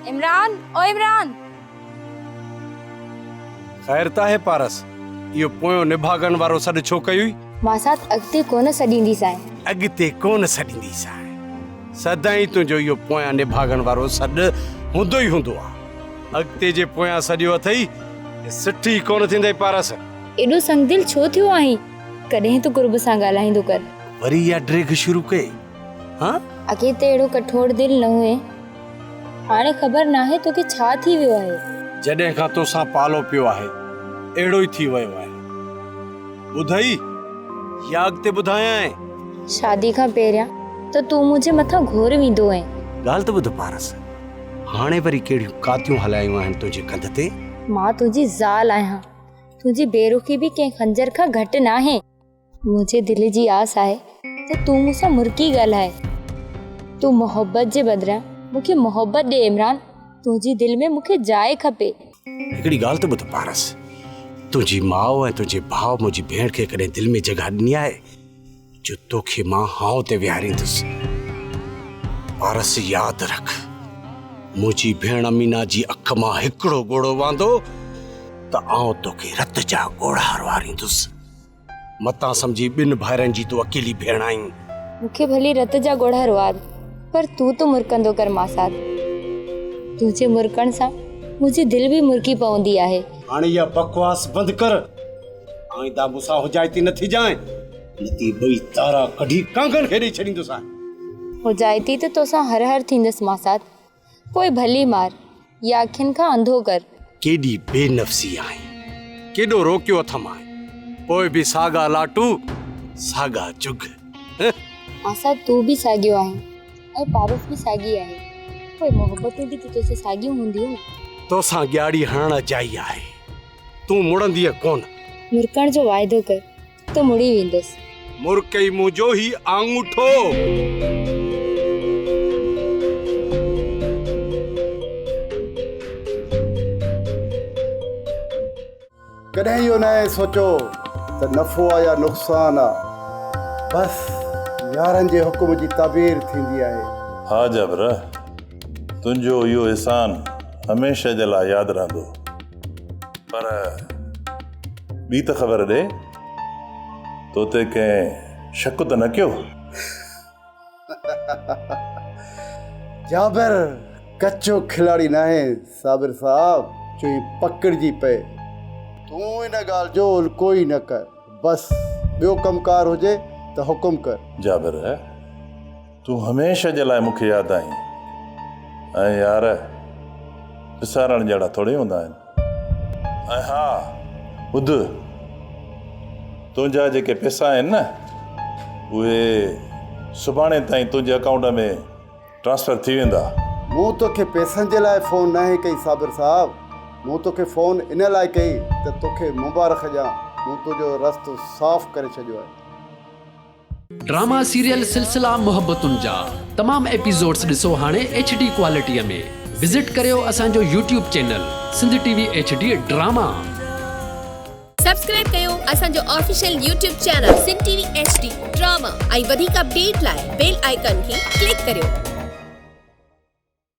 इमरान ओ इमरान खैर ता है पारस यो पोयो निभागन वारो सॾ छो कई मां साथ अॻिते कोन सॾींदी सां अॻिते कोन सॾींदी सां सदाई तुंहिंजो इहो पोयां निभागन वारो सॾ हूंदो ई हूंदो आहे अॻिते जे पोयां सॾियो अथई सुठी कोन थींदई पारस एॾो संगदिल छो थियो आहीं कॾहिं तूं कुर्ब सां ॻाल्हाईंदो कर वरी इहा ड्रेग शुरू कई हाँ अॻे त अहिड़ो कठोर दिल न हुए हाणे ख़बर नाहे तोखे छा थी वियो आहे जॾहिं खां तोसां पालो पियो आहे अहिड़ो ई थी वियो आहे ॿुधई या अॻिते ॿुधायां शादी खां पहिरियां त तूं मुंहिंजे मथां घोर वेंदो आहे ॻाल्हि त ॿुध पारस हाणे वरी कहिड़ियूं कातियूं हलायूं आहिनि तुंहिंजे कंध ते मां तुंहिंजी ज़ाल आहियां तुंहिंजी बेरुखी बि कंहिं खंजर खां घटि न आहे मुंहिंजे दिलि जी आस आहे त तूं मूंसां मुर्की ॻाल्हाए तूं मोहबत जे बदिरां मूंखे मोहबत ॾे इमरान तुंहिंजी दिलि में मूंखे जाइ खपे हिकिड़ी ॻाल्हि त ॿुध पारस तुंहिंजी माउ ऐं तुंहिंजे भाउ मुंहिंजी भेण खे कॾहिं दिलि में जॻह ॾिनी आहे जो तोखे मां हाउ ते विहारींदुसि पारस यादि रख मुंहिंजी भेण अमीना जी अख मां हिकिड़ो ॻोढ़ो वांदो त आउं तोखे रत जा ॻोढ़ा वारींदुसि मतां सम्झी ॿिनि भाइरनि जी तूं अकेली भेण आहीं मूंखे भली रत जा ॻोढ़ा रुआर पर तूं त मुरकंदो कर मां साथ तुंहिंजे मुरकण सां मुंहिंजी दिलि बि मुरकी पवंदी आहे हाणे इहा बकवास बंदि कर आईंदा मूंसां हुजाइती नथी जाए नती ॿई तारा कढी कांगन खे ॾेई छॾींदुसां हुजाइती त तोसां हर हर थींदसि मां साथ पोइ भली मार या अखियुनि खां अंधो कर केॾी बेनफ़सी आहे केॾो रोकियो अथमि आहे पोइ बि सागा लाटू सागा चुग असां तूं बि साॻियो आहीं ऐं पारस बि साॻी आहे पोइ मोहबतूं बि त तोसां साॻियूं हूंदियूं न तोसां ॻाड़ी हणण जाई आहे तूं मुड़ंदीअ कोन मुरकण जो वाइदो कर त मुड़ी वेंदसि मुरकई मुंहिंजो ही आंगूठो कॾहिं इहो न आहे सोचो त नफ़ो आहे या नुक़सान आहे बसि यारनि जे हुकुम जी ताबीर थींदी आहे हा जबर तुंहिंजो इहो एहसान हमेशह जे लाइ यादि रहंदो पर ॿी त ख़बर ॾे तो ते कंहिं शक त न कयो जाबिर कचो खिलाड़ी न आहे साबिर साहब चई पकड़जी पए तूं इन ॻाल्हि जो कोई न कर बसि ॿियो कमकार हुजे त हुकुम कर जाबिर तूं हमेशह जे लाइ मूंखे यादि आई ऐं यार विसारण जहिड़ा थोरी हूंदा आहिनि ऐं हा ॿुध तुंहिंजा जेके पैसा आहिनि न उहे सुभाणे ताईं तुंहिंजे अकाउंट में ट्रांसफर थी वेंदा मूं तोखे पैसनि जे लाइ फ़ोन नाहे कई साबिर साहब मूं तोखे फ़ोन इन लाइ कई त तोखे मुबारक ॾियां मूं तुंहिंजो रस्तो साफ़ करे छॾियो आहे ड्रामा सीरियल सिलसिला मोहब्बतुनि जा तमाम एपिसोड्स ॾिसो हाणे HD क्वालिटीअ में विज़िट करियो असांजो YouTube channel Sindh TV HD drama subscribe कयो असांजो official YouTube channel Sindh TV HD drama ऐं वधीक अपडेट लाइ बेल आइकन खे क्लिक करियो